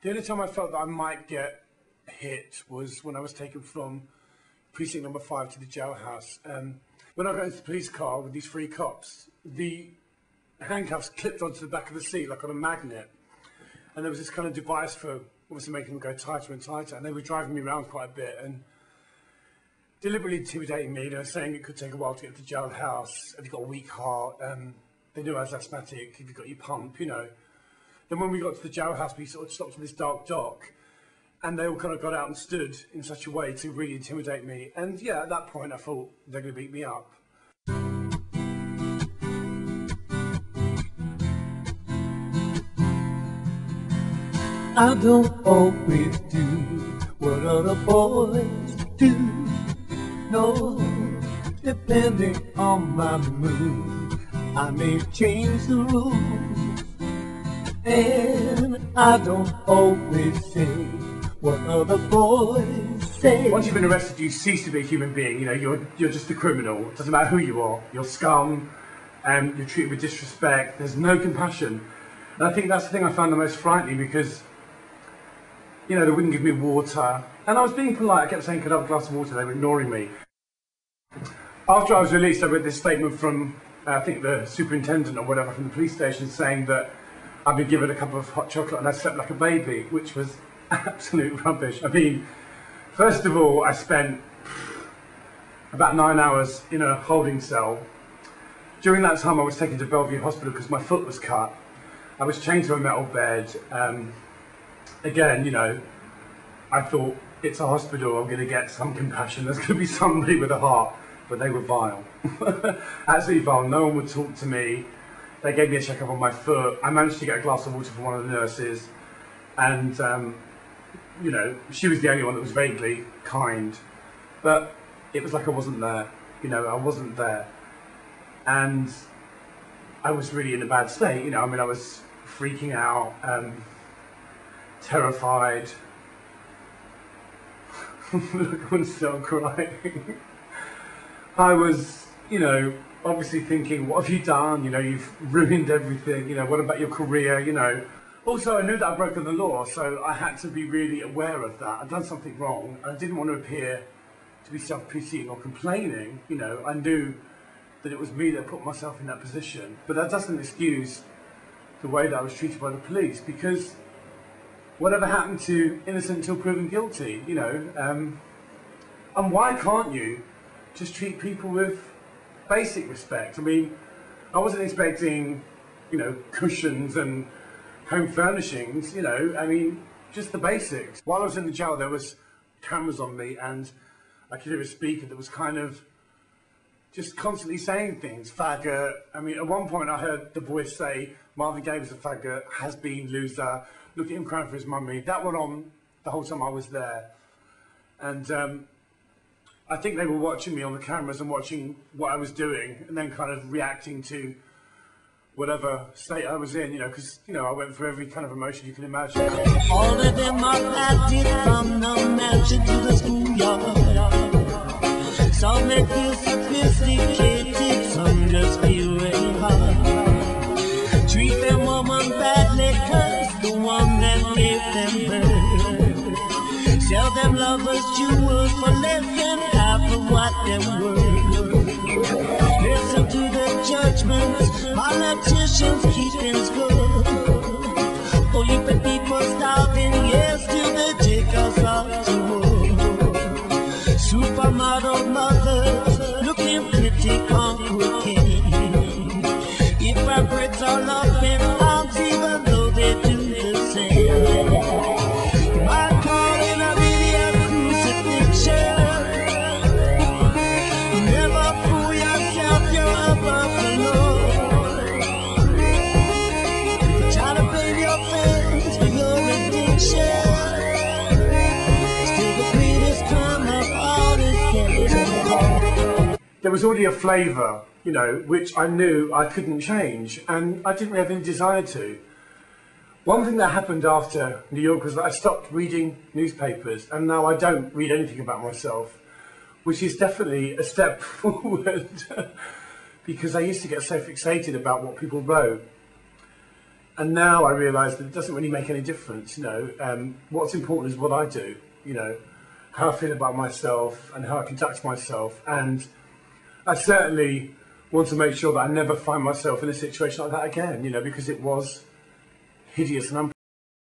The only time I felt that I might get hit was when I was taken from precinct number 5 to the jailhouse. When I got into the police car with these 3 cops, the handcuffs clipped onto the back of the seat like on a magnet. And there was this kind of device for obviously making them go tighter and tighter. And they were driving me around quite a bit and deliberately intimidating me, saying it could take a while to get to the jailhouse. Have you got a weak heart? They knew I was asthmatic. Have you got your pump? Then when we got to the jailhouse, we sort of stopped in this dark dock, and they all kind of got out and stood in such a way to really intimidate me. And yeah, at that point, I thought they're going to beat me up. I don't always do what other boys do. No, depending on my mood, I may change the rules. And I don't always say what other boys say. Once you've been arrested, you cease to be a human being. You're just a criminal. It doesn't matter who you are. You're scum, and you're treated with disrespect. There's no compassion. And I think that's the thing I found the most frightening, because they wouldn't give me water. And I was being polite. I kept saying, could I have a glass of water? They were ignoring me. After I was released, I read this statement from, I think, the superintendent or whatever from the police station, saying that I'd been given a cup of hot chocolate and I slept like a baby, which was absolute rubbish. I mean, first of all, I spent about 9 hours in a holding cell. During that time, I was taken to Bellevue Hospital because my foot was cut. I was chained to a metal bed. Again, I thought, it's a hospital, I'm going to get some compassion, there's going to be somebody with a heart. But they were vile. Absolutely vile. No one would talk to me. They gave me a check-up on my foot. I managed to get a glass of water from one of the nurses. And, she was the only one that was vaguely kind. But it was like I wasn't there. I wasn't there. And I was really in a bad state. I was freaking out, terrified. Look, I'm still crying. I was, obviously thinking, what have you done? You've ruined everything. What about your career? Also, I knew that I'd broken the law, so I had to be really aware of that. I'd done something wrong. I didn't want to appear to be self-pitying or complaining. I knew that it was me that put myself in that position. But that doesn't excuse the way that I was treated by the police, because whatever happened to innocent until proven guilty, and why can't you just treat people with basic respect? I mean, I wasn't expecting, cushions and home furnishings, just the basics. While I was in the jail, there was cameras on me, and I could hear a speaker that was kind of just constantly saying things, faggot. I mean, at one point I heard the voice say, Marvin Gaye was a faggot, has been, loser, look at him crying for his mummy. That went on the whole time I was there. And I think they were watching me on the cameras and watching what I was doing, and then kind of reacting to whatever state I was in, because, I went through every kind of emotion you can imagine. All of them are active from the mansion to the schoolyard. Some may feel sophisticated, some just feel very hard. Treat them woman badly, curse the one that gave them birth. Sell them lovers jewels for less than half of what they're worth. Listen to the judgments, politicians keeping score. Oh, you bet people starving, yes, till they take us off to war. Supermodel mothers looking pretty on cocaine. If our Brits are loving arms, even though they do the same. I call it a video crucifixion. Never fool yourself, you're above the law. Try to blame your friends for your addiction. Still the greatest crime of all is death. There was already a flavour, which I knew I couldn't change, and I didn't really have any desire to. One thing that happened after New York was that I stopped reading newspapers, and now I don't read anything about myself, which is definitely a step forward, because I used to get so fixated about what people wrote. And now I realise that it doesn't really make any difference, you know. What's important is what I do, you know, how I feel about myself and how I conduct myself. And I certainly want to make sure that I never find myself in a situation like that again, you know, because it was hideous and